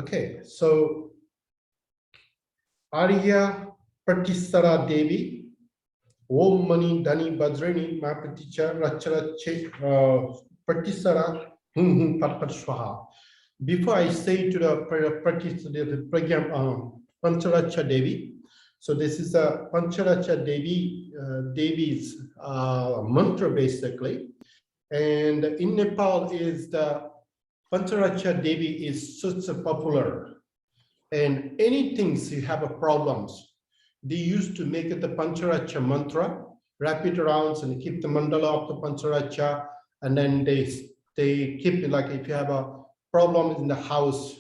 Okay, so Arya Pratisara Devi, Om Mani Dani Bajrani Mapaticha Racharache Pratisara Pat Swaha. Before I say to the program Pancharacha Devi, so this is a Pancharacha Devi's mantra basically, and in Nepal is the Pancharacha Devi is such a popular. And anything you have a problems, they used to make it the Pancharacha mantra, wrap it around and keep the mandala of the Pancharacha, and then they keep it like if you have a problem in the house,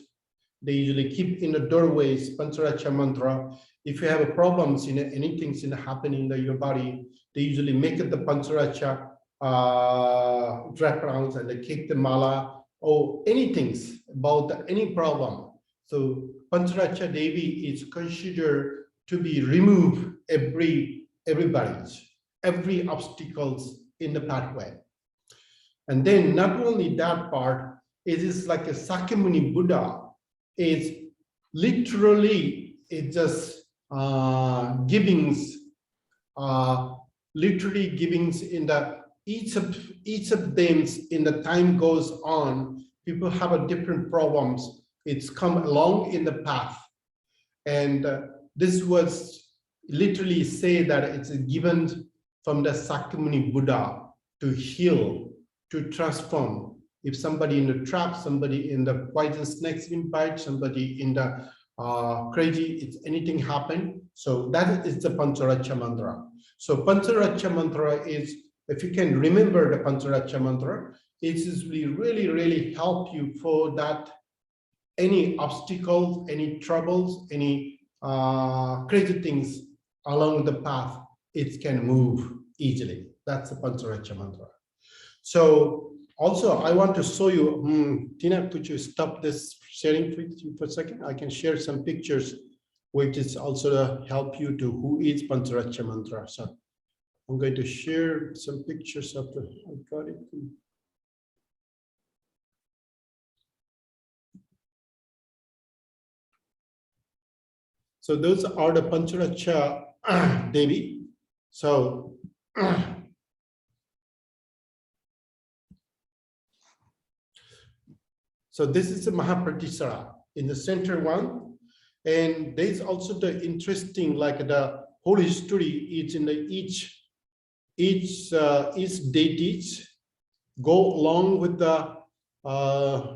they usually keep in the doorways Pancharacha mantra. If you have a problems in anything happening in your body, they usually make it the Pancharacha wrap around and they keep the mala or anything about any problem. So Pancharacha Devi is considered to be remove every obstacles in the pathway. And then not only that part, it is like a Sakyamuni Buddha is literally it just givings, literally givings in the each of them in the time goes on, people have a different problems. It's come along in the path, and this was literally say that it's given from the Sakyamuni Buddha to heal, to transform. If somebody in the trap, somebody in the poison snakes been bite, somebody in the crazy, it's anything happen. So that is the Pancharacha mantra. So Pancharacha mantra is, if you can remember the Pancharacha mantra, it is really help you for that any obstacles, any troubles, any crazy things along the path, it can move easily. That's the Pancharacha mantra. So also I want to show you, Tina, could you stop this sharing with you for a second? I can share some pictures, which is also to help you to who is Pancharacha mantra. So I'm going to share some pictures of the, I got it. So those are the Pancharacha Devi. So, so this is the Mahapratisara in the center one. And there's also the interesting, like the whole history is in the each deities go along with the,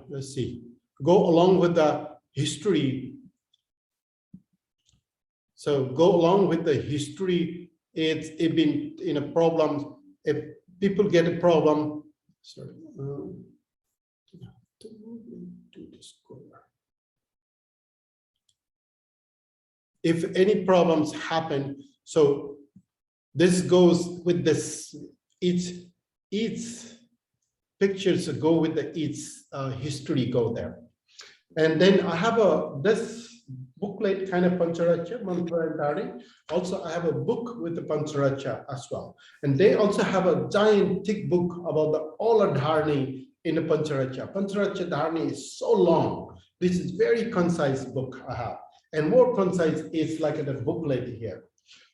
let's see, go along with the history. So go along with the history, it's been in a problem. If people get a problem, sorry, if any problems happen, so this goes with this, each pictures go with the each history go there. And then I have this booklet kind of Pancharacha, Mantra and Dharani. Also, I have a book with the Pancharacha as well. And they also have a giant thick book about the all of Dharani in the Pancharacha. Pancharacha Dharani is so long. This is very concise book I have. And more concise is like the booklet here.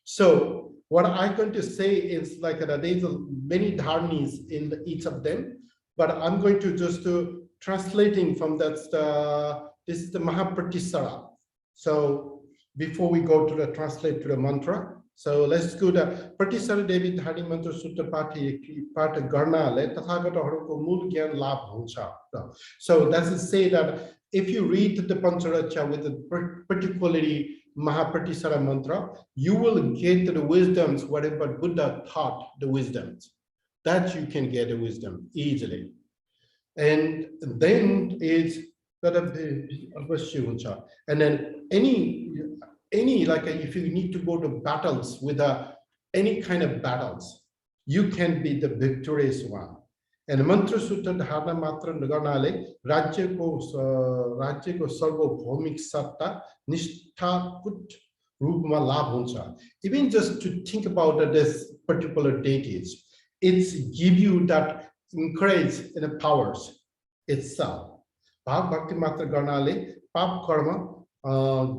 So what I'm going to say is like there's many Dharanis in each of them, but I'm going to just translating from that, this is the Mahapratisara. So before we go to the translate to the mantra, so let's go to Pratisara Devi Dhani Mantra Sutta Pata Garna Le Tathagata Haruko Mul Gyan Labh Huncha. So that's to say that if you read the Pancharacha with the particularly Mahapratisara mantra, you will get the wisdoms, whatever Buddha taught the wisdoms, that you can get the wisdom easily. And then is that and then any like if you need to go to battles with any kind of battles, you can be the victorious one. And mantra sutta dharana matra naganale rajya ko sarvo bhomik satta nishtha put rupma labh huncha. Even just to think about this particular deities, it's give you that encourage in the powers itself. Bhag Bhakti Matra Garnale, पाप कर्म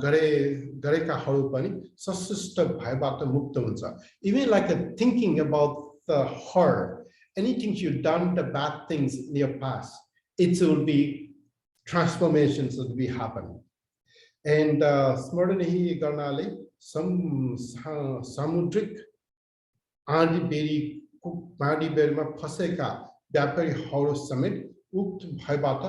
गरेकाहरू पनि सशिष्ट भयबाट मुक्त हुन्छ. Even like thinking about the horror, anything you've done, the bad things in your past, it will be transformations will be happening. And स्मरण गर्नाले सामुद्रिक आँधी बेरीमा फसेका व्यापारीहरू समेत उक्त भयबाट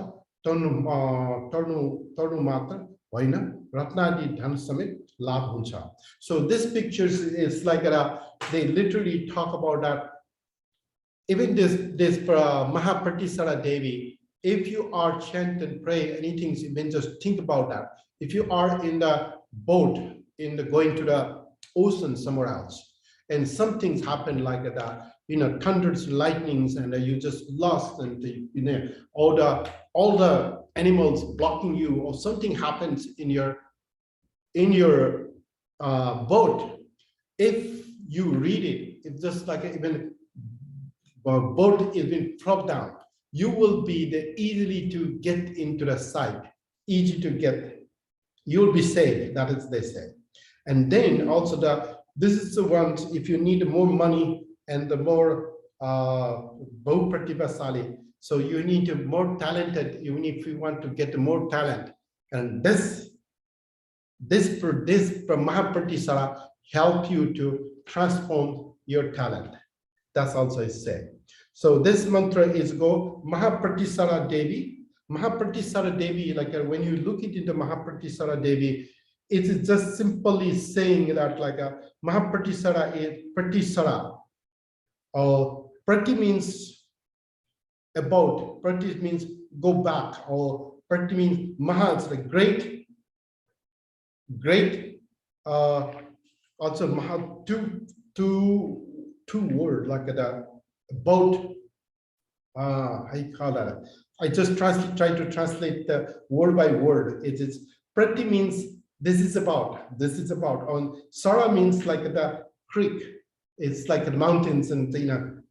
तर्नु मात्र होइन रत्नादि धन समेत लाभ हुन्छ. So this picture is like they literally talk about that. Even this Mahapratisara Devi, if you are chant and pray anything, even just think about that. If you are in the boat going to the ocean somewhere else, and some things happen like that, thunders, lightnings, and you just lost, and all the animals blocking you, or something happens in your boat. If you read it, it's just like even boat is being propped down, you will be easily to get into the side, easy to get. You'll be safe. That is they say. And then also this is the one, if you need more money and the more Bahut Prativasali, so you need to more talented, even if you want to get more talent. And this Mahapratisara help you to transform your talent. That's also it said. So this mantra is go Mahapratisara Devi. Mahapratisara Devi, like when you look into Mahapratisara Devi, it is just simply saying that like Mahapratisara is Pratisara. Or Prati means about, Prati means go back, or Prati means Maha, it's like great, also Maha, two word like that, about, how you call that? I just try to translate the word by word. It is Prati means this is about. On Sara means like the creek. It's like the mountains, and then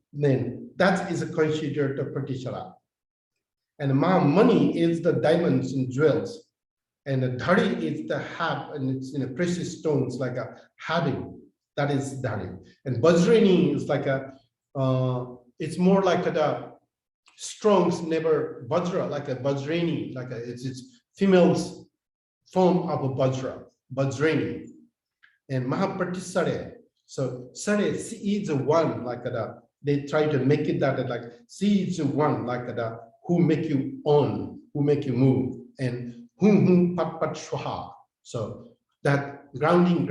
that is considered the Pratisara. And money is the diamonds and jewels, and the Dhari is the have, and it's precious stones like a having. That is Dhari. And Vajrani is like it's more like the Strong's never Vajra, like a Vajrani, like it's female's form of a Vajrani. And Mahapratisare. So Sare, she is the one like that. They try to make it that like she is the one like that who make you on, who make you move, and hum pat swaha. So that grounding,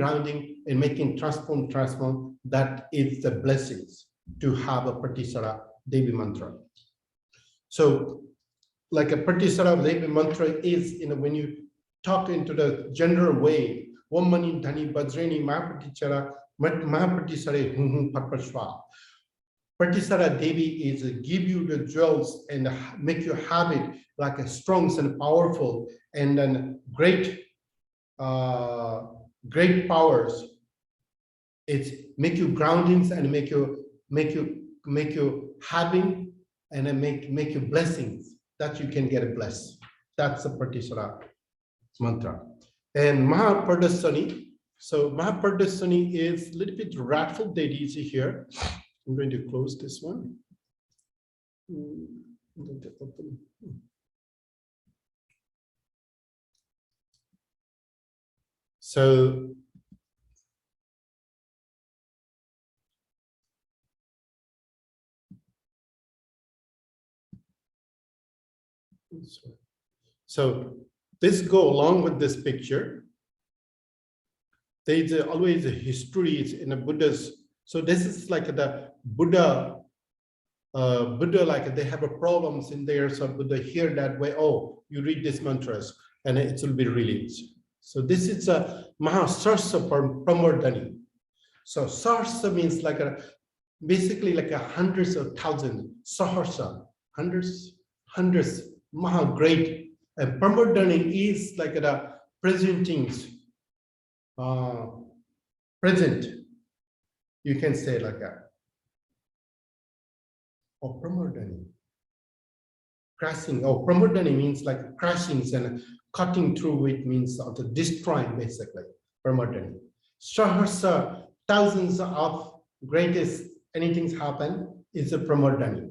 and making transform, that is the blessings to have a Pratisara Devi mantra. So like a Pratisara Devi mantra is, when you talk into the general way, Om Mani Dhani Vajrani Mahapratisara hum patpashwa. Pratisara Devi is give you the jewels and make you have it like a strong and powerful, and then great powers. It's make you groundings and make you having, and then make you blessings that you can get a bless. That's the Pratisara mantra. And Mahapardasani. So Mahapardasani is a little bit wrathful deities here. I'm going to close this one. So this go along with this picture. There's always a history in the Buddha's. So this is like the Buddha like they have a problems in there. So Buddha hear that way. Oh, you read these mantras and it will be released. So this is a Mahasarsa Pramardhani. So Sarsa means like basically like hundreds of thousands. Saharsa, hundreds, Maha great. And Pramardhani is like the presenting, present. You can say like that. Or Pramardhani. Crashing. Oh, Pramardhani means like crashings and cutting through it means also destroying basically, Pramardani. Sahasra, thousands of greatest anything's happen is a Pramardani.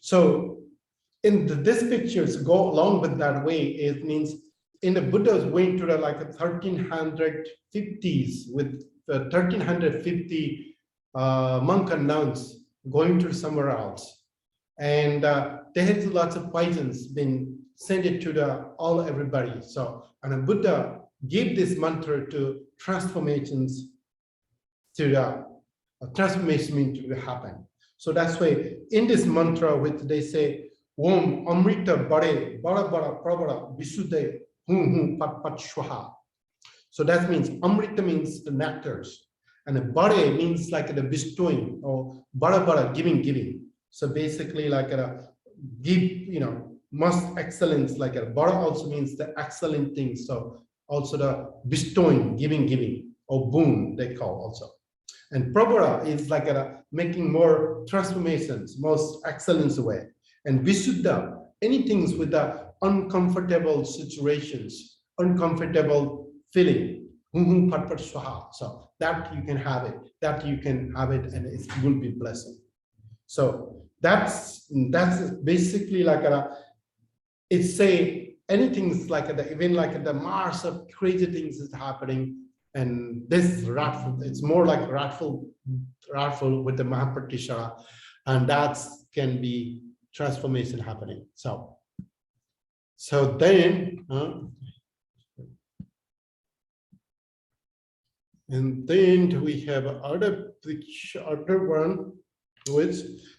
So in this pictures go along with that way, it means in the Buddha's went to the like a 1350s with the 1350 monk and nuns going to somewhere else. And they had lots of poisons been sent it to the all everybody. So, and a Buddha gave this mantra to transformations to the transformation to happen. So that's why in this mantra, which they say, Om Amrita Bare Bara Bara Prabara Visuddhe Hum Hum Pat Pat Shwaha. So that means Amrita means the nectars, and Bare means like the bestowing, or Bara Bara giving. So basically like a give, you know, most excellence, like a Bara also means the excellent thing. So also the bestowing, giving, or boon they call also. And Prabara is like a making more transformations, most excellence way. And Visuddha, anything with the uncomfortable situations, uncomfortable feeling, so that you can have it, and it will be blessing. So that's basically like it's say anything's like even like the Mars of crazy things is happening. And this wrathful, it's more like wrathful with the Mahapratishara, and that can be transformation happening. So then, and then we have other one, which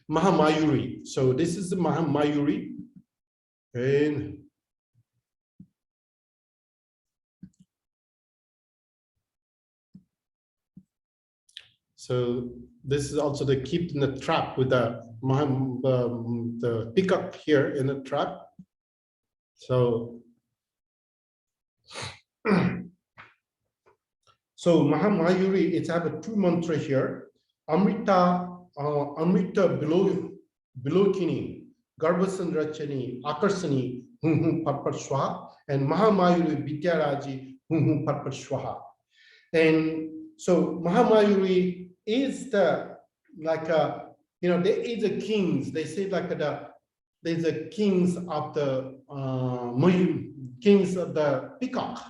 Mahamayuri. So this is the Mahamayuri, and so this is also the keep in the trap with the peacock here in the trap. So, so Mahamayuri, it's have a two mantra here. Amrita Bilokini, Garbhasandrachani, Akarsani, Hum Hum Pat Swaha, and Mahamayuri Vidyaraji, Hum Hum Pat Swaha. And so Mahamayuri is the like you know, there is a kings. They say like there's a kings of the kings of the peacock,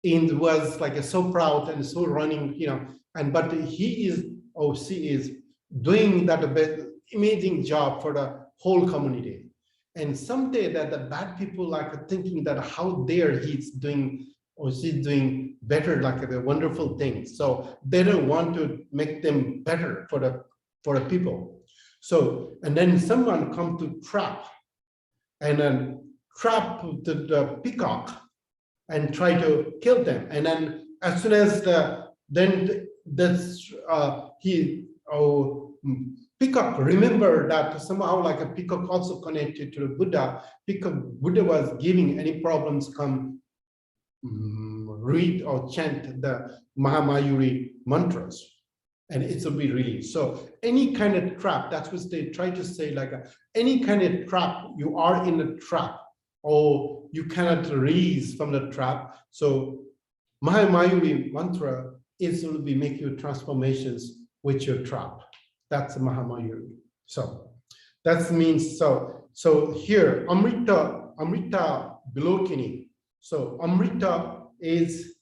and was like so proud and so running, you know, and but he is or she is doing that amazing job for the whole community. And someday that the bad people like thinking that how dare he's doing or she's doing better, like a wonderful thing. So they don't want to make them better for the people. So, and then someone come to trap, and then trap the peacock and try to kill them. And then as soon as peacock remember that somehow like a peacock also connected to the Buddha. Buddha was giving any problems come read or chant the Mahamayuri mantras, and it will be released. So any kind of trap, that's what they try to say, like any kind of trap, you are in a trap or you cannot release from the trap. So Mahamayuri mantra is will be make your transformations with your trap. That's Mahamayuri. So that means so here Amrita Bilokini. So Amrita is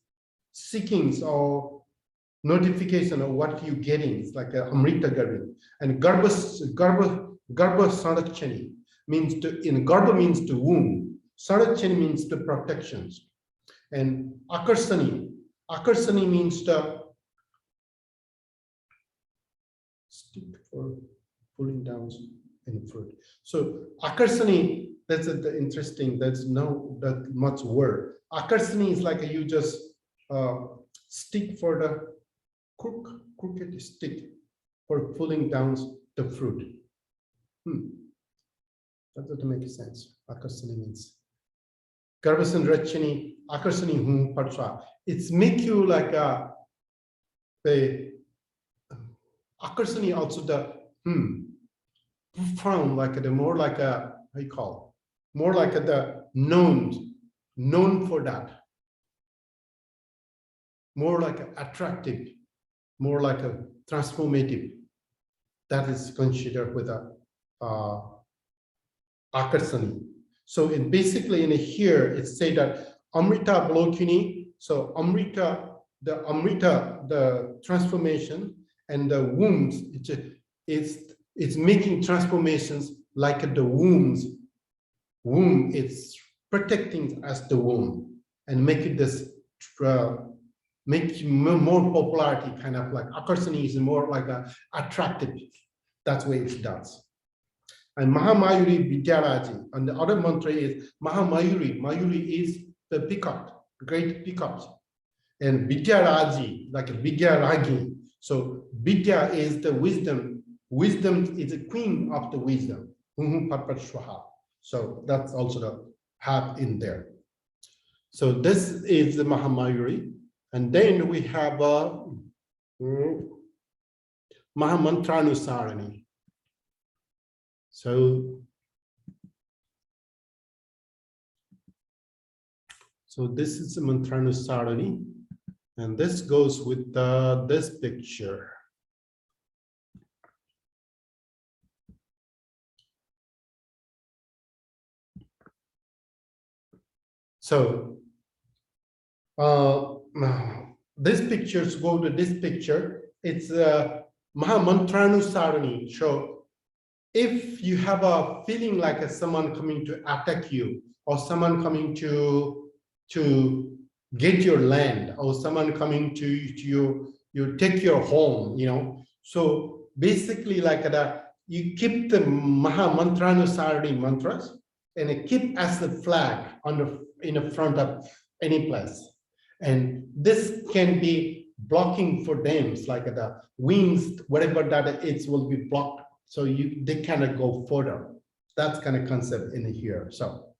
seekings or notification of what you're getting. It's like a Amrita Garvi. And Garbha Sarakchani means to, in Garbha means to womb. Sarakchani means to protections. And Akarsani means to stick for pulling down in fruit. So Akarsani, that's interesting. That's no that much word. Akarsani is like you just stick for the crooked stick for pulling down the fruit. That doesn't make sense. Akarsani means Garbhasandrachani, Akarsani hum parsha. It's make you like the Akarsani also the profound, like the more like a how you call it? More like the known known for that. More like attractive, more like a transformative. That is considered with a akarsani. So it basically in here it say that Amrita Blokini. So Amrita, the transformation and the wombs, it's making transformations like the wombs. Womb, it's protecting as the womb and make it this make more popularity, kind of like akarsani is more like a attractive. That's what it does. And Mahamayuri Vidyaraji, and the other mantra is Mahamayuri. Mayuri is the peacock, great peacock. And Vidyaraji, like a Vidyaragi. So Vidya is the wisdom. Wisdom is the queen of the wisdom. So that's also the have in there. So this is the Mahamayuri. And then we have a Mahamantranusarani. So this is the Mantranusarani, and this goes with this picture. So this pictures go to this picture. It's Mahamantranusarani. So if you have a feeling like someone coming to attack you, or someone coming to get your land, or someone coming to you take your home, you know. So basically like that, you keep the Mahamantranusarani mantras and keep as the flag on in the front of any place. And this can be blocking for them, it's like the wings, whatever that it will be blocked. So they cannot go further. That's kind of concept in here. So,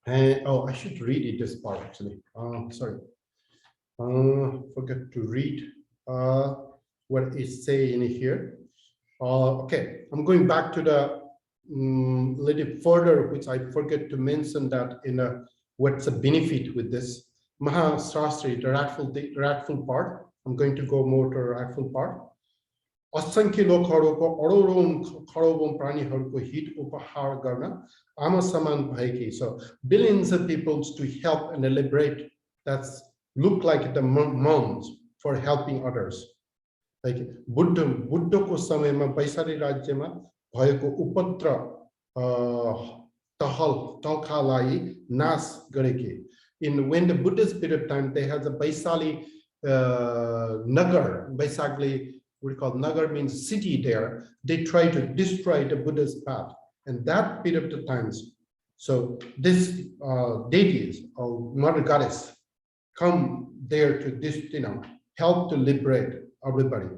and oh, I should read it this part actually. Sorry, forget to read what it say in here. Okay, I'm going back to the little further, which I forget to mention that in what's the benefit with this Mahasastri, the rightful part. I'm going to go more to the rightful part. असंख्य लोकहरूको अरौं खरौं प्राणीहरूको हित उपहार गर्न आमा समान भएकी. So billions of people to help and liberate, that's look like the moms for helping others. Like बुद्धको समयमा वैशाली राज्यमा भएको उपद्र तहलकालाई नाश गरेकी. In when the Buddhist period of time, they had the Vaisali Nagar, basically we call Nagar means city there. They try to destroy the Buddha's path, and that period of times. So this deities or mother goddess come there to this, help to liberate everybody.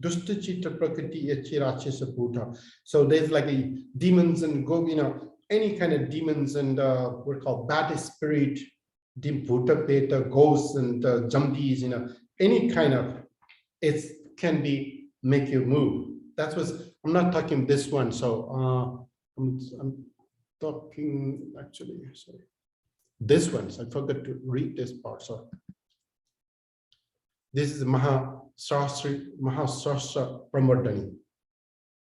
So there's like a demons and go, any kind of demons and what we call bad spirit, bhuta, ghosts and jumpies, any kind of it can be make you move. That was, I'm not talking this one. So I'm talking actually, sorry, this one. So I forgot to read this part. So this is Mahasastra Pramardhani.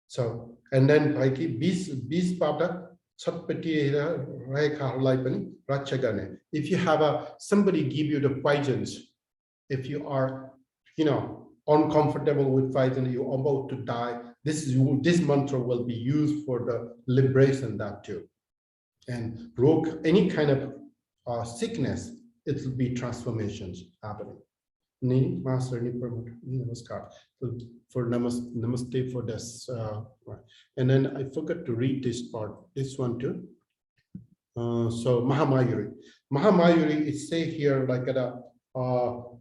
So, and then Bhaiki, Bis Pada, Satpati Raikaharlai Pani, Ratchagane. If you have somebody give you the poisons, if you are, uncomfortable with poison, you're about to die, this mantra will be used for the liberation that too. And any kind of sickness, it will be transformations happening. Master, namaskar. For namaste for this. And then I forgot to read this part, this one too. So Mahamayuri. Mahamayuri, it say here like a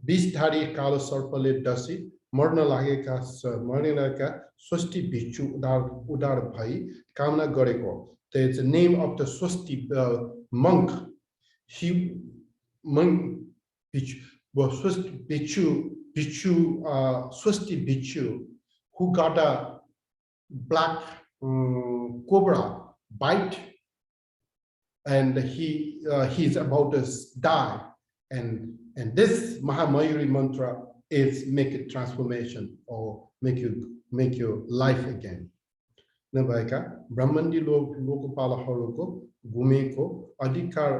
Bisthari Kala Sarpale Dasi, Marna Lageka, Marnaka, Swasti Bichu, Udar Bhai, Kamna Goreko. There's the name of the Swasti monk. He monk Bichu was Swasti Bichu, who got a black cobra bite and he's about to die, and this Mahamayuri mantra is make it transformation or make your life again. नभएका ब्रह्मण्डी लोकपालहरूको घुमेको अधिकार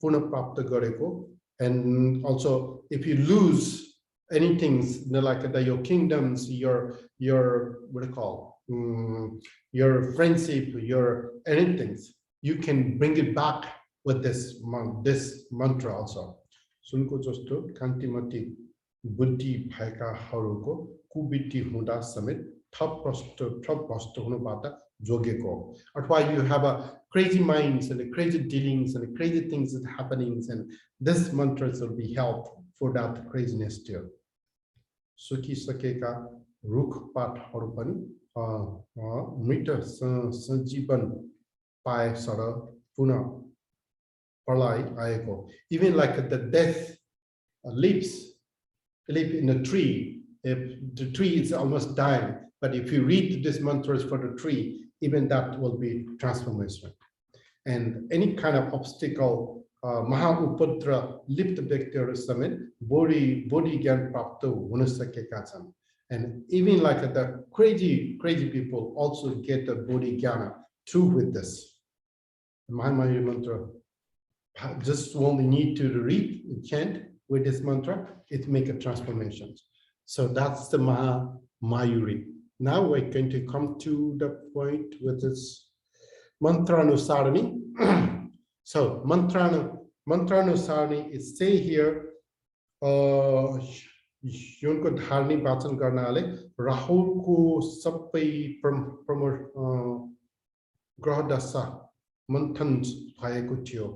पुनः प्राप्त गरेको, and also if you lose anything, like your kingdoms, your what do you call, your friendship, your anything, you can bring it back with this mantra also. सुनको जस्तो कान्तिमती बुद्धि भएकाहरूको कुबुद्धि हुँदा समेत थप भ्रष्ट हुनुबाट जोगेको. अथवा you have a crazy minds and the crazy dealings and the crazy things that happenings, and this mantras will be help for that craziness too. सुकिसकेका रुखपातहरू पनि मृत सञ्जीवन पाए सर पुनः प्रलय आएको. Even like the death leaves in a tree, if the tree is almost dying, but if you read these mantras for the tree, even that will be transformation. And any kind of obstacle, Mahaupadra lift व्यक्तिहरू समेत body ज्ञान प्राप्त हुन सकेका छन्. And even like the crazy people also get the body jnana through with this. Mahamayuri mantra, just only need to read and chant with this mantra, it make a transformation. So that's the Mahamayuri. Now we're going to come to the point with this Mantranusarani. So Mantranusarani is say here, युनको Dharni वाचन गर्नाले राहुलको सबै ग्रह दशा मन्थन भएको थियो.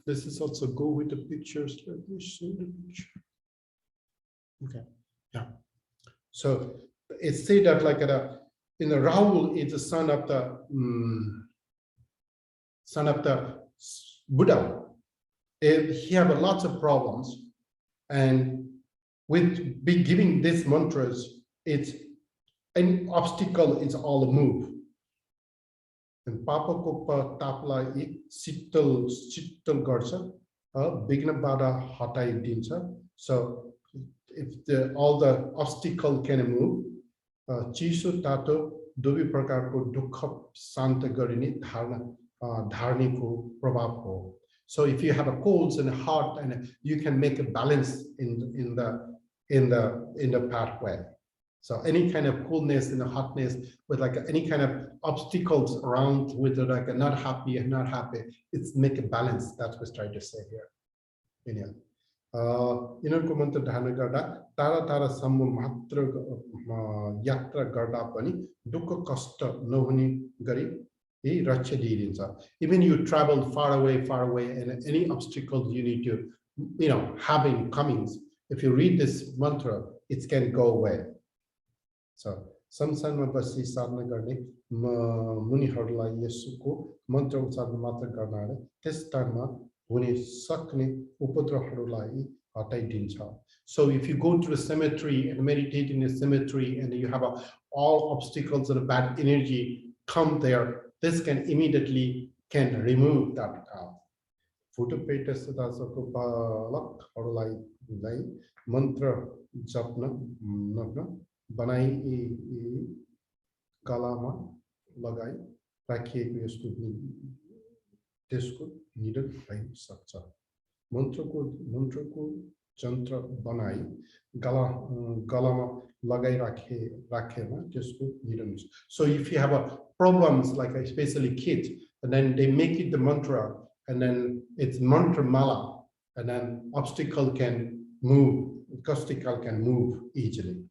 This is also go with the pictures. Let me show the picture. Okay, yeah. So it's said that like in the Rahul is the son of the Buddha. He have a lots of problems, and with giving these mantras, it's an obstacle is all a move. And Papa Kopa Tapla Sittal Garsa, Bigna Bada Hatai Dinsa. So if all the obstacle can move, Chisu Tato, Dubi Prakarko Dukha Santa Garini Dharani ko Prabhav ko. So if you have a colds and a heart, and you can make a balance in the pathway. So any kind of coolness and hotness with like any kind of obstacles around with like a not happy, it's make a balance. That's what I trying to say here. यिनीहरूको मन्त्र धारण गर्दा टाढा टाढासम्म मात्र यात्रा गर्दा पनि दुःख कष्ट नहुने गरी रक्षा दिइन्छ. Even you travel far away, and any obstacles you need to, having comings, if you read this mantra, it can go away. So संसारमा बसी साधना गर्ने मुनिहरूलाई यसको मन्त्र उच्चारण मात्र गर्नाले त्यस स्थानमा हुने सक्ने उपद्रवहरूलाई हटाइदिन्छ. So if you go to the cemetery and meditate in the cemetery, and you have all obstacles and bad energy come there, this can immediately remove that. Photopeta sadasako balakहरूलाई नै मन्त्र जप्न नग्न बनाई गलामा लगाई राखिएको त्यसको निधन भइसक्छ. मन्त्रको जन्त्र बनाई गलामा लगाई राखेमा त्यसको निधन हुन्छ. So if you have a problems like especially kids, and then they make it the mantra, and then it's mantra mala, and then obstacle can move easily.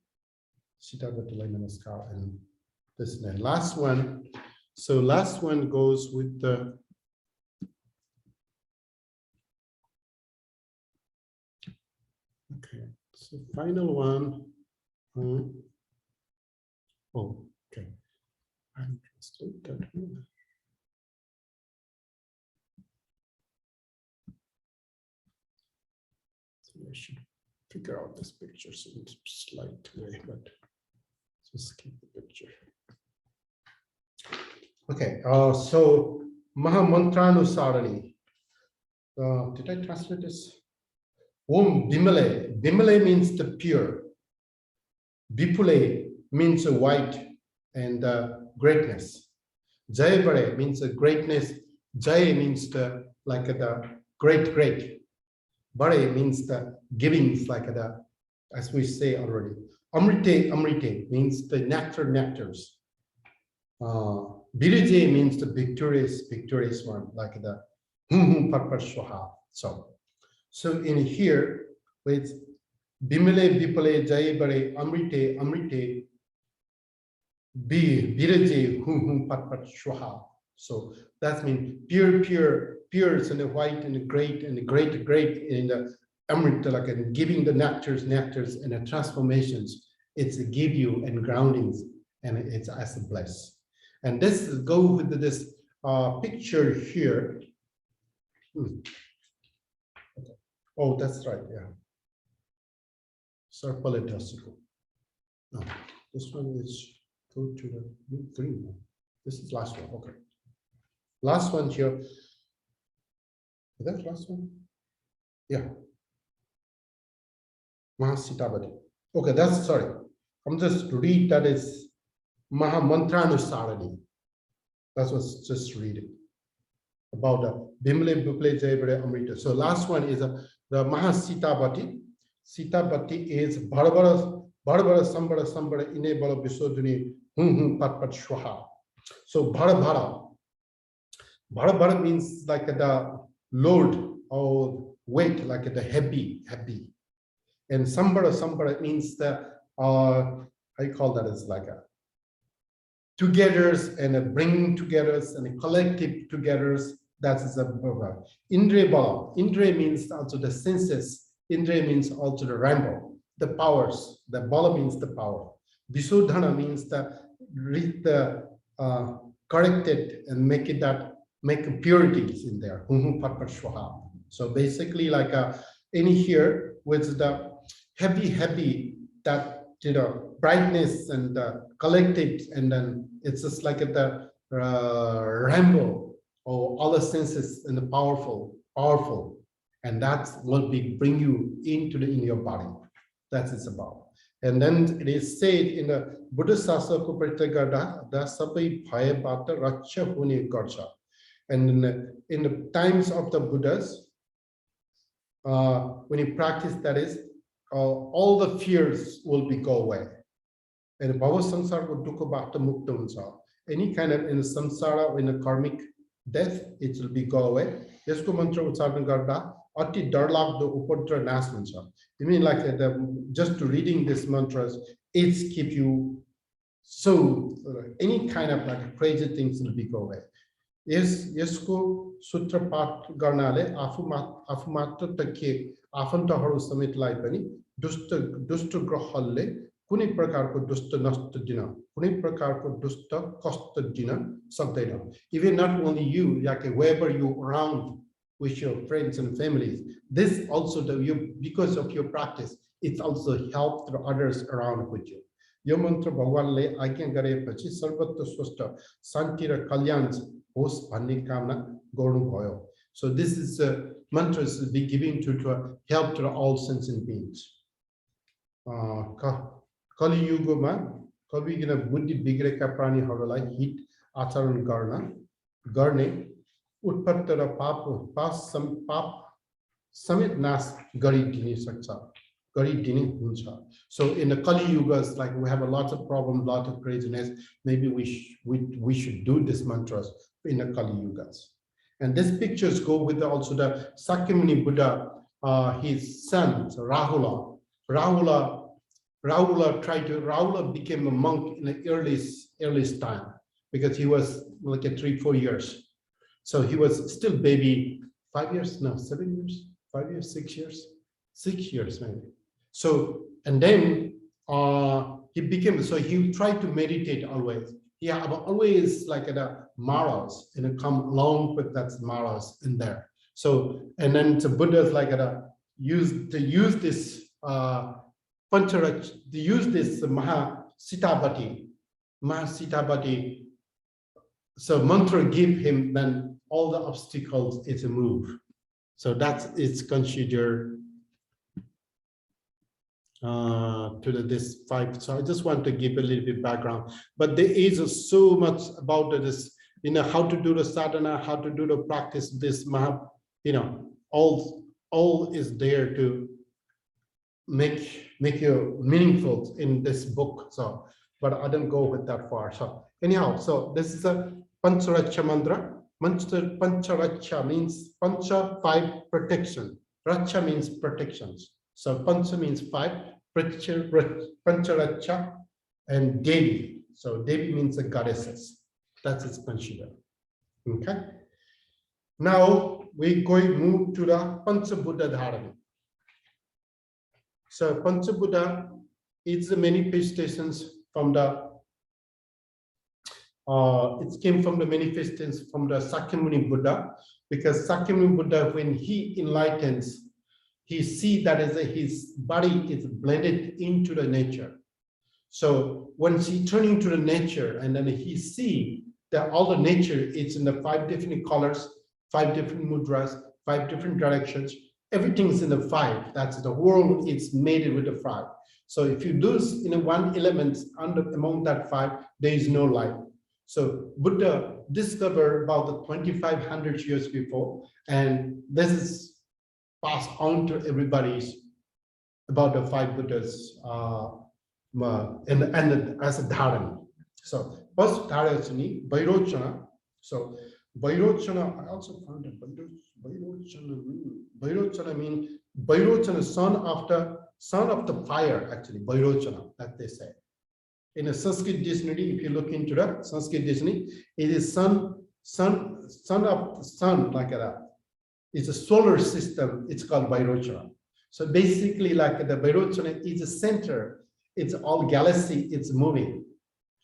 Sitavatulai namaskar. And this and last one. So last one goes with the okay. So final one. Oh, okay. I'm translate that one. So I should figure out this picture in a slight way, but just keep the picture. Okay, so Mahamantranusarani. Did I translate this? Om Bimale. Bimale means the pure. Bipule means white and greatness. Jayabare means greatness. Jay means the like the great. Bare means the givings, like the, as we say already. Amrite means the nectars. Birije means the victorious one, like the Parpar Swaha. So in here, with Bimale, Bipale, Jayabare, Amrite, Birije, Parpar Swaha. So that means pure and the white and the great and the great in the Amrita, like and giving the nectars and the transformations. It's a give you and groundings, and it's as a bless. And this go with this picture here. Oh, that's right, yeah. Sarpalitasico. No, this one is go to the green one. This is last one, okay. Last one here. Is that last one? Yeah. Mahasitabhati. Okay, that's sorry. I'm just read that is Mahamantranusarani. That's what's just reading about the Bimle Buple Jayabare Amrita. So last one is the Mahasitabhati. Sitabhati is Barbara Sambara Inebala Bisoduni Pat Shwaha. So Bhara means like the load or weight, like the heavy. And Sambara means the how you call that is like a togethers and a bringing togethers and a collective togethers. That is a verb. Indre Bala. Indre means also the senses. Indre means also the ramble, the powers. The Bala means the power. Visudhana means the corrected and make purities in there. So basically, like in here with the heavy that brightness and collected, and then it's just like the ramble or all the senses and the powerful, and that's what we bring you in your body. That is about. And then it is said in the Buddha Sastra Kupritegada, the Sabai Bhaya Bata Racha Huni Gorcha. And in the times of the Buddhas, when you practice that is, all the fears will go away. And Bhava Samsara would dukkha bhakta mukta unsa. Any kind of in the samsara, in a karmic death, it will go away. Yesko mantra ucharna garda, ati darlab the upadra nas unsa. You mean like just reading these mantras, it's keep you so any kind of like crazy things will go away. Yesko sutra pat garnale afu matra takye afantahharu sametlai pani dusta grahalle कुनै प्रकारको दुष्ट नष्ट दिन कुनै प्रकारको दुष्ट कष्ट दिन सक्दैन. Even not only you, like wherever you around with your friends and families, this also because of your practice, it's also helped the others around with you. यो मन्त्र भगवानले आज्ञा गरेपछि सर्वत्र स्वस्थ शान्ति र कल्याण होस् भन्ने कामना गर्नुभयो. So this is mantras be giving to help to all sentient beings. Kali Yugama, Kavigina Buddhi Bigreka Prani Horolai, Heat, Acharan Garne, Utpattara Pap, Pass some Pap, Summit Nas, Gari Dini Saksa, Gari Dini Huncha. So in the Kali Yugas, like we have a lot of problems, lot of craziness, maybe we should do this mantras in the Kali Yugas. And these pictures go with also the Sakyamuni Buddha, his son, Rahula. Rahula became a monk in the earliest time because he was like 3-4 years. So he was still baby, 5 years, no, 7 years, 5 years, 6 years, 6 years maybe. So, and then he became, so he tried to meditate always. He had always like the maras and come along with that maras in there. So, and then the Buddha's like use this Pancharach, they use this Mahasitabhati so mantra give him, then all the obstacles is a move. So that's it's considered to this 5. So I just want to give a little bit background, but there is so much about this, how to do the sadhana, how to do the practice, this all is there to make you meaningful in this book. So, but I don't go with that far. So anyhow, so this is a Pancharacha mantra. Pancharacha means Pancha, 5 protection. Racha means protections. So Pancha means 5, Pancharacha, and Devi. So Devi means the goddesses. That's its consider. Okay. Now we're going to move to the Pancha Buddha Dharani. So Pancha Buddha is the manifestations from the it came from the manifestations from the Sakyamuni Buddha, because Sakyamuni Buddha, when he enlightens, he see that as his body is blended into the nature. So when he turn into the nature, and then he see that all the nature is in the 5 different colors, 5 different mudras, 5 different directions. Everything's in the 5. That's the world is made with the 5. So if you lose one element among that 5, there is no life. So Buddha discovered about the 2,500 years before, and this is passed on to everybody about the 5 Buddhas and as a Dharani. So first Dharani, Vairochana. So Vairochana, I also found that Vairochana means Vairochana, son of the fire, actually, Vairochana, that they say. In a Sanskrit dictionary, if you look into the Sanskrit dictionary, it is son of the sun, like that. It's a solar system, it's called Vairochana. So basically, like the Vairochana is a center, it's all galaxy, it's moving.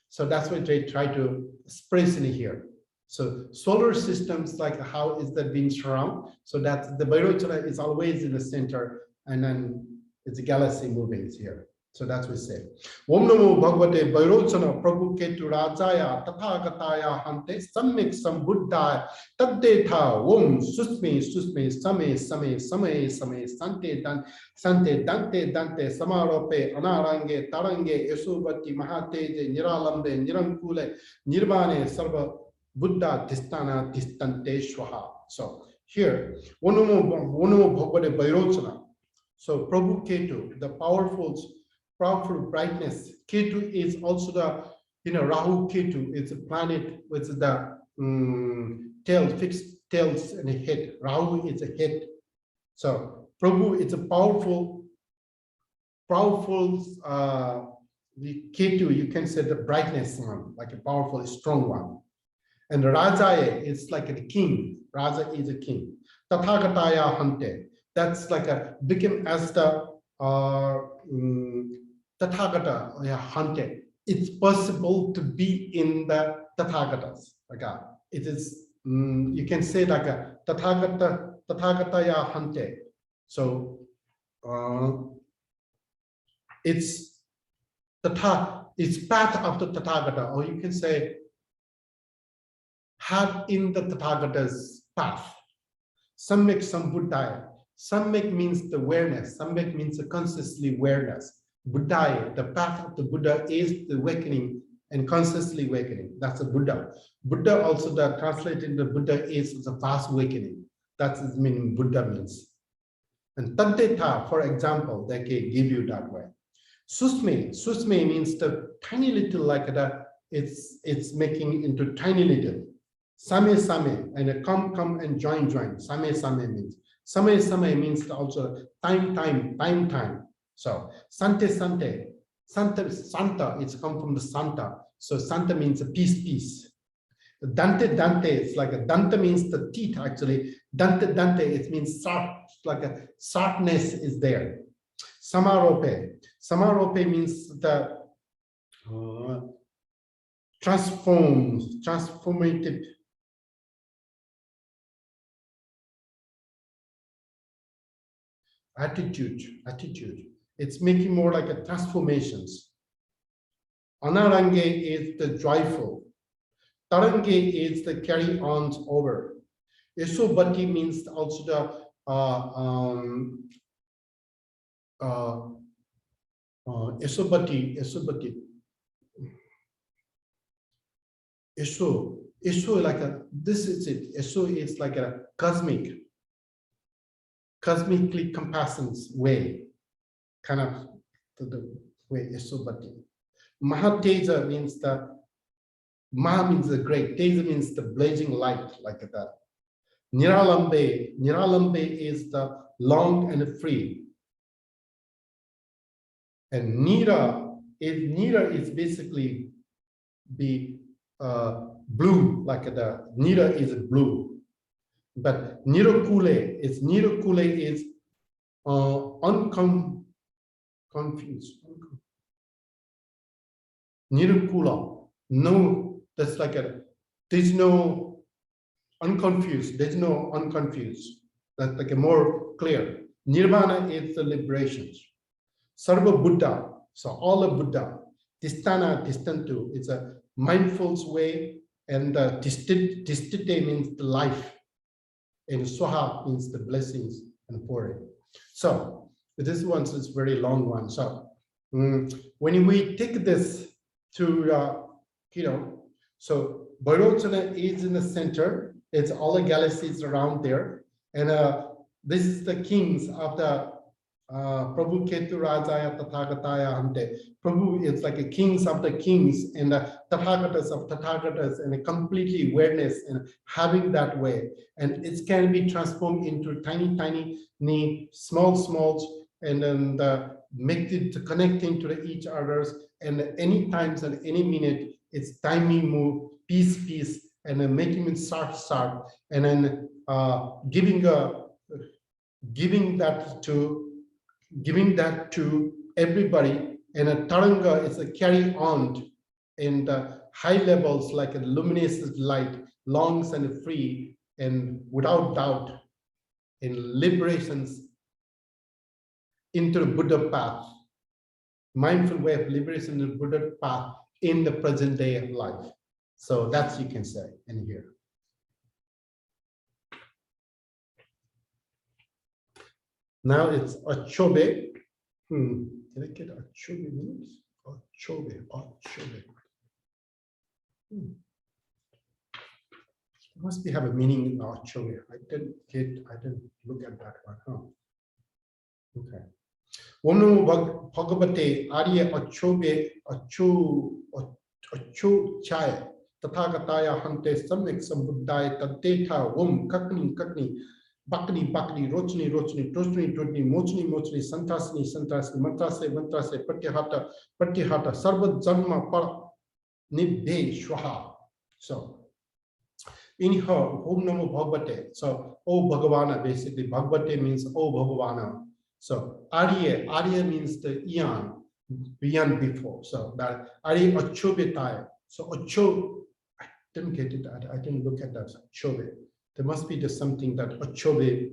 So that's what they try to express in here. So solar systems, like how is that being surrounded? So that the Vairochana is always in the center, and then it's a galaxy moving here. So that's what we say. Om Namo Bhagavate Vairochana Prabhu Ketu Rajaya Tathagataya Hante Sammik Sambuddhaya Taddetha Om Susme Same Sante Dante Samarope Anarange Tarange Yasubati Mahateje Niralambe Nirankule Nirvane Sarva Buddha Tistana Tistante Shwaha. So here, Om Namo Bhagavate Vairochana. So Prabhu Ketu, the powerful brightness. Ketu is also the, Rahu Ketu. It's a planet with the fixed tails and a head. Rahu is a head. So Prabhu is a powerful, the Ketu, you can say the brightness one, like a powerful, strong one. And Rajaya is like a king. Raja is a king. Tathagataya Hante. That's like became as the Tathagata, Hante. It's possible to be in the Tathagatas. Like it is, you can say like a Tathagataya Hante. So it's path of the Tathagata, or you can say have in the Tathagata's path. Samyak Sambuddhaya. Samyak means the awareness. Samyak means the consciously awareness. Buddhaya, the path of the Buddha is the awakening and consciously awakening. That's a Buddha. Buddha also, the translated the Buddha is the fast awakening. That's the meaning Buddha means. And Taddetha, for example, they can give you that way. Susme means the tiny little, like it's making into tiny little. Same, and come and join. Same means. Same means also time. So Santa, it's come from the Santa. So Santa means a peace. Dante, it's like a Dante means the teeth actually. Dante, it means sharp, like a sharpness is there. Samarope means the transformative. Attitude. It's making more like a transformations. Anarange is the joyful. Tarange is the carry on over. Esubati means also the Esubati. Eso like a, this is it. Eso is like a cosmically compassing way, kind of the way Esubati. Mahateja means Maha means the great, Teja means the blazing light, like that. Niralambe is the long and free. And Nira is basically the blue, like the Nira is blue. But Nirokule is confused. Nirukula, no, that's like there's no unconfused, that's like a more clear. Nirvana is the liberations. Sarva Buddha, so all of Buddha. Tisthana, Tistantu, it's a mindful way, and Tistite means the life, and Swaha means the blessings and pouring. So this one is very long one. So when we take this to so Bhairocana is in the center. It's all the galaxies around there, and this is the kings of the Prabhu Ketu Rajaya Tathagataya Hante. Prabhu is like a kings of the kings and the Tathagatas of Tathagatas, and a completely awareness and having that way. And it can be transformed into tiny small, and then make it connecting to each others. And any times and any minute, it's timing move, peace, and then making it sharp, and then giving that to everybody. And a taranga is a carry on in the high levels, like a luminous light, longs and free and without doubt, in liberations into the Buddha path, mindful way of liberation in the Buddha path in the present day of life. So that's you can say in here. Now it's Achobe. Did I get Achobe means? Achobe. Must be have a meaning in Achobe. I didn't look at that one. Huh? Okay. Om Namo Bhagavate Arya Achobe Acho Chaya Tathagataya Hante Samik Sambuddhaya Tadeta Om Kakni Bakni, Rochni, Mochni, Santasni, Mantrase, Pratyahata, Sarva Janma Par Nibbe Shwaha. So, in her, Om Namo Bhagavate. So, O Bhagavana, basically, Bhagavate means O Bhagavana. So, Arya means the eon, beyond before. So, that Arya Achobetaya. So, Acho, I didn't get it, I didn't look at that. Chobe. There must be just something that Achobe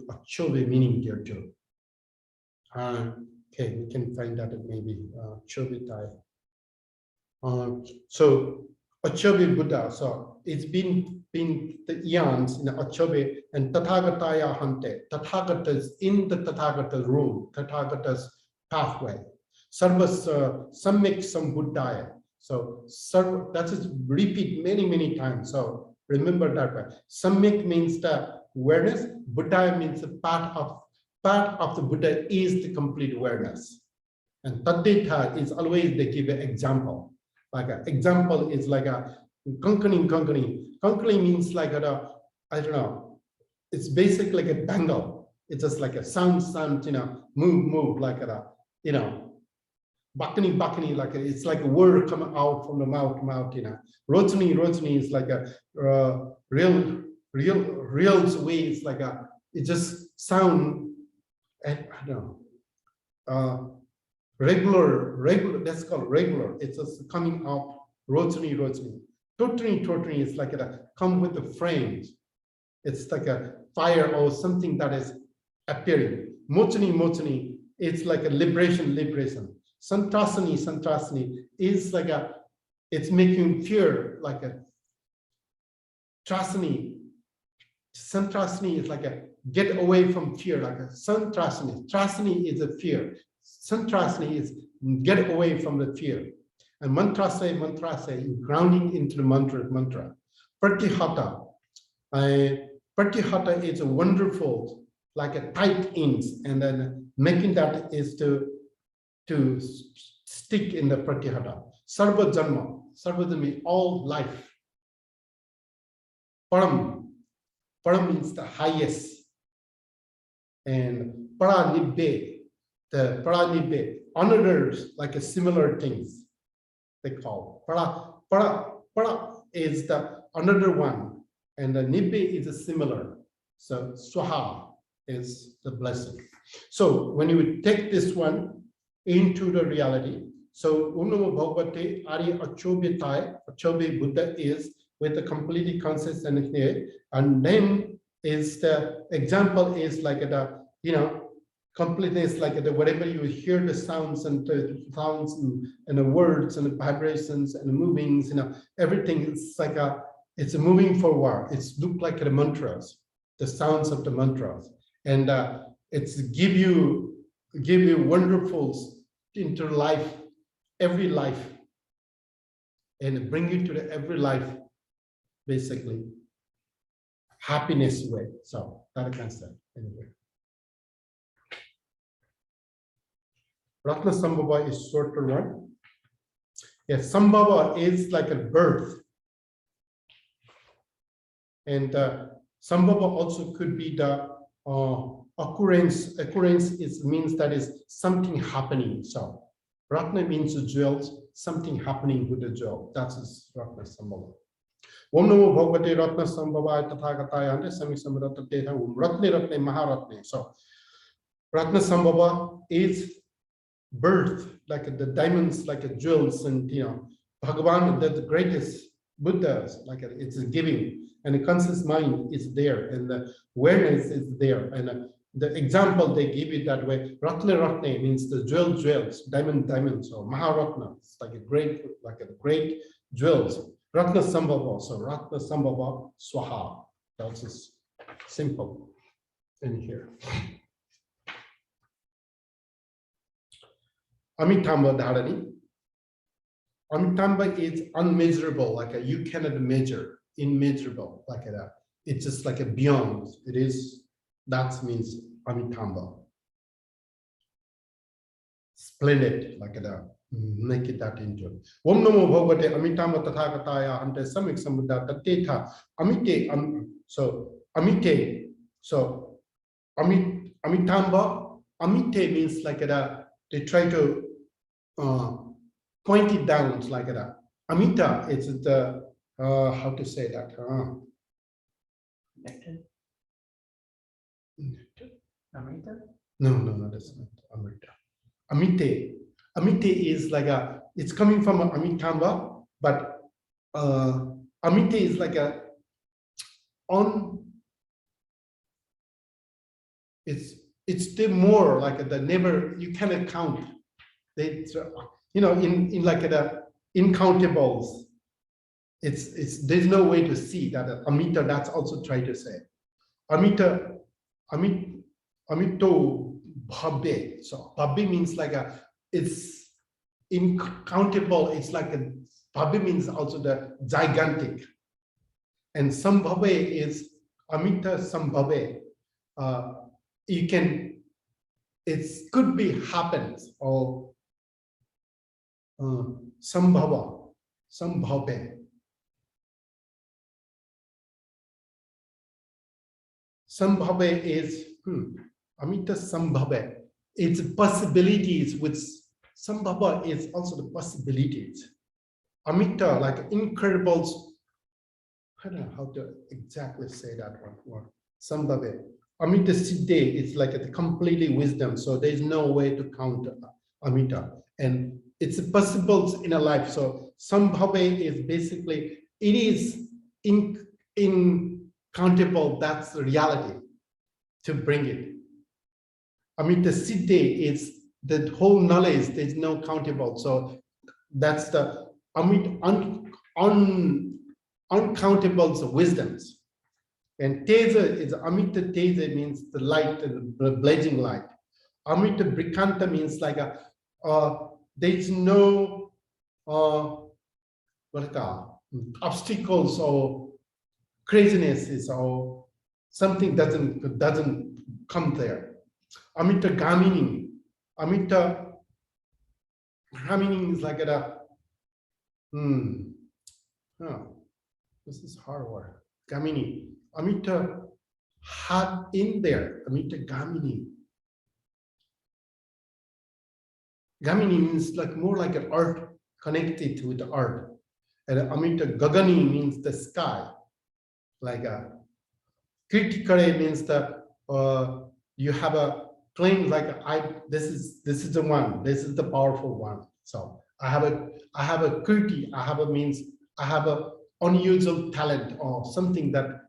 meaning here too. Okay, we can find that maybe Chobitai. So Achobe Buddha. So it's been the eons in Achobe and Tathagataya Hante. Tathagatas in the Tathagata room, Tathagata's pathway. Sarvas Samik Sambuddhaya. So that is repeat many times. So remember that way. Samyik means the awareness. Buddha means the part of the Buddha is the complete awareness. And Taddeta is always they give an example. Like an example is like a Kankani. Kankani means like a, I don't know. It's basically like a bangle. It's just like a sound, move like a, Bakani, like it's like a word coming out from the mouth, Rochni is like a real way. It's like it just sound, I don't know, regular. That's called regular. It's just coming out. Rochni. Totri is like come with the frames. It's like a fire or something that is appearing. Mochni. It's like a liberation. Santrasani is like it's making fear, like Trasani. Santrasani is like a get away from fear, like a Santrasani. Trasani is a fear. Santrasani is get away from the fear. And mantrase, grounding into the mantra. Pratihata. Pratihata is a wonderful, like a tight ends, and then making that is to stick in the pratihata. Sarva Janma, all life. Param means the highest. And Paranibbe, the Paranibbe, another like a similar things they call. Para is the another one, and the Nibbe is a similar. So Swaha is the blessing. So when you take this one into the reality, so Unnama Bhagavate Ari Achobe Buddha is with the completely conscious and here, and then is the example is like the completeness, like the whatever you hear the sounds and the words and the vibrations and the movings, everything is like it's moving forward. It's look like the mantras, the sounds of the mantras, and it's give you wonderful into life, every life, and bring you to the every life, basically happiness way. So that concept anyway. Ratna Sambhava is shorter one. Yes, Sambhava is like a birth. And Sambhava also could be the occurrence. Occurrence means that is something happening. So Ratna means jewels, something happening with the jewel. That's Ratna Sambhava. Om Namo Bhagavate Ratna Sambhavaya Tathagataya Ante Samisamrata Tetha Om Ratne Maharatne. So Ratna Sambhava is birth, like the diamonds, like a jewels, and Bhagavan, the greatest Buddhas, like it's a giving, and the conscious mind is there, and the awareness is there, and the example they give it that way. Ratne means the jewels, diamond. So Maharatna, it's like a great jewels. Ratna Sambhava, so Ratna Sambhava Swaha. That's just simple in here. Amitamba Dharani. Amitamba is unmeasurable, like you cannot measure, immeasurable, like that. It's just like a beyond. It is, that means Amitamba. Splendid, like that. Make it that into. Om Namo Bhagavate Amitamba Tathagataya Ante Samik Sambuddha Tateta Amite. Amitamba. Amite means like that. They try to point it down like that. Amita, it's the how to say that? Amita? No, that's not Amita. Amite is like it's coming from Amitamba, but Amite is like it's still more like the never, you cannot count. They, in like the incountables, there's no way to see that Amita. That's also try to say Amito Bhabbe. So Bhabbe means like it's incountable. It's like Bhabbe means also the gigantic, and Sambhave is Amita Sambhave. It could be happens or Sambhava. Sambhave is Amita Sambhave. It's possibilities with Sambhava is also the possibilities. Amita, like incredible. I don't know how to exactly say that one. Sambhave. Amita Siddhe is like a completely wisdom. So there's no way to count Amita. And it's possible in a life. So Sambhave is basically, it is incountable. That's the reality to bring it. Amita Siddhe is the whole knowledge. There's no countable. So that's the uncountable wisdoms. And Teza is Amita Teza means the light and the blazing light. Amita Brikanta means like a there's no obstacles or crazinesses or something doesn't come there. Amita Gamini. Amita Gamini is like this is hard word. Gamini. Amita had in there. Amita Gamini. Gamini means like more like an art connected with the art. And Amita Gagani means the sky. Like a Kritikare means the you have a claim like this is the one, this is the powerful one. So I have a Kriti, means I have a unusual talent or something that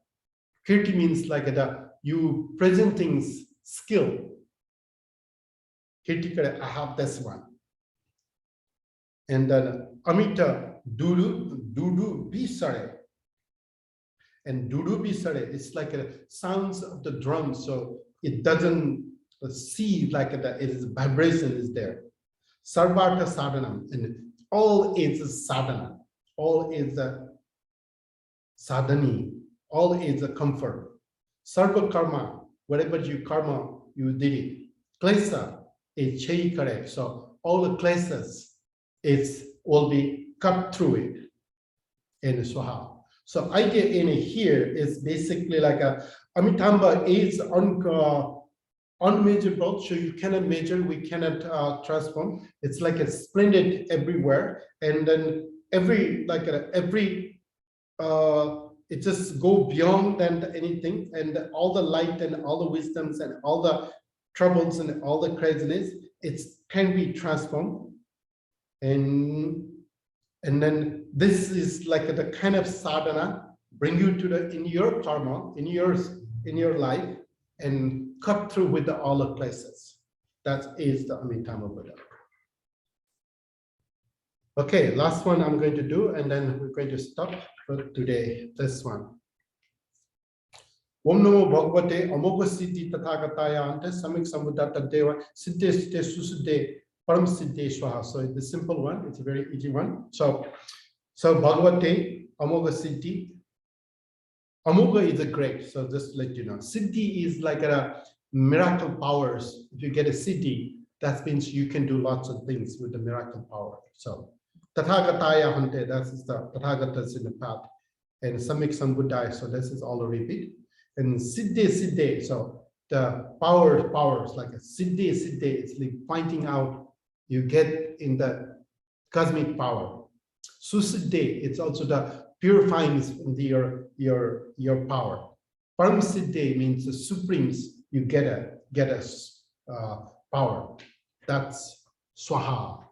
Kriti means like you presenting skill. Kritikare, I have this one. And then Amita Dudu Bisare. And Dudu Bisare, it's like a sounds of the drum, so it doesn't see like it is vibration is there. Sarvata Sadhanam, and all is sadhana, all is a sadhani, all is a comfort. Sarva karma, whatever you karma, you did it. Klesa is chei kare, so all the klesas will be cut through it in Swaha. So idea in here is basically like a Amitamba is unmeasurable, so you cannot measure, we cannot transform. It's like a splendid everywhere, and then it just go beyond than anything, and all the light and all the wisdoms and all the troubles and all the craziness, it can be transformed. And then this is like the kind of sadhana bring you to in your karma, in your life, and cut through with all the places. That is the Amitabha Buddha. Okay, last one I'm going to do, and then we're going to stop for today. This one. Om Namo Bhagavate Amoga Siddhi Tathagataya Ante Samik Sambuddhata Deva Siddhe Siddhe Susuddhe Param Siddhe Swaha. So it's a simple one, it's a very easy one. So Bhagavate Amoga Siddhi. Amoga is a great, so just let you know. Siddhi is like a miracle powers. If you get a siddhi, that means you can do lots of things with the miracle power. So Tathagataya Hante, that is the Tathagatas in the path. And Samik Sambuddhaya, so this is all a repeat. And Siddhe, so the powers like a Siddhe, it's like pointing out, you get in the cosmic power. Susiddhe, it's also the purifying your power. Param Siddhe means the supremes, you get a power. That's Swaha.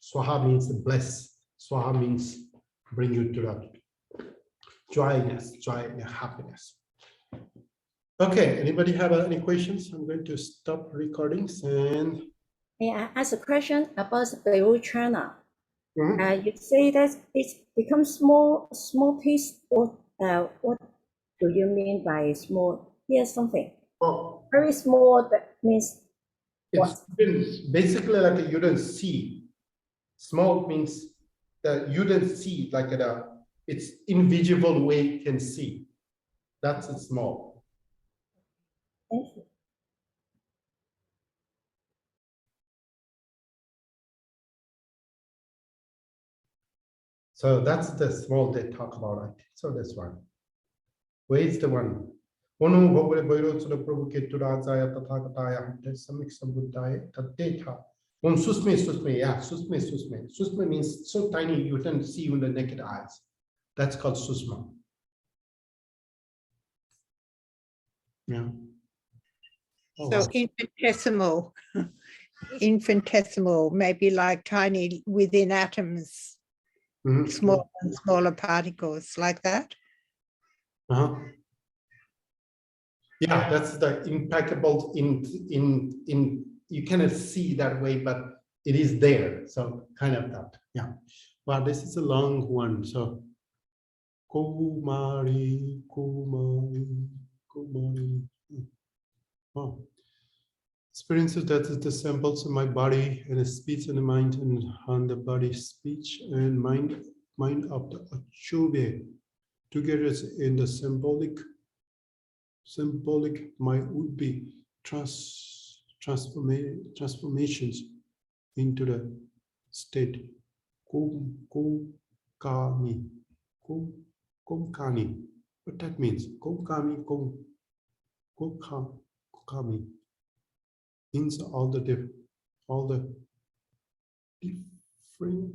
Swaha means the bless. Swaha means bring you to the joy and happiness. Okay, anybody have any questions? I'm going to stop recordings and. May I ask a question about Beirut, China? You say that it becomes small piece. What do you mean by small? Here's something. Oh, very small. That means it's basically like you don't see. Small means that you don't see like it's invisible way you can see. That's a small. Thank you. So that's the small they talk about, I think. So this one. Where is the one? Ono Bhagavate Bhairosura Prabhu Keturajaya Tathagataya Hante Samik Sambuddhaya Tattetha. Susme, yeah, Susme. Susme means so tiny you can see with the naked eyes. That's called Susma. Yeah. Oh, So wow. infinitesimal, maybe like tiny within atoms, smaller and smaller particles, like that. Yeah, that's the impeccable in you cannot see that way, but it is there. So kind of that. Yeah. Wow, this is a long one. So Kumari, Kumari, Kumari. Oh. Experiences that is the samples in my body and the speech and the mind and on the body, speech and mind of the Achube together in the symbolic mind would be transformations into the state Kumkami. Kumkami. What that means? Kumkami, Kumkami means all the different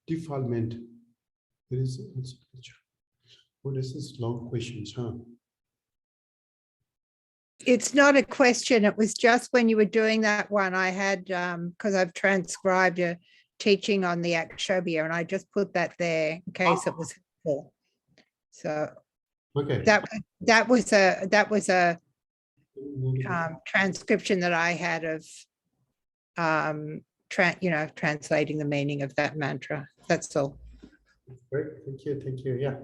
defilement. There is also culture. Well, this is long questions, huh? It's not a question. It was just when you were doing that one, I had, because I've transcribed a teaching on the Akshobhya, and I just put that there in case it was helpful. So Okay. that was a transcription that I had of translating the meaning of that mantra. That's all. Great. Thank you. Yeah.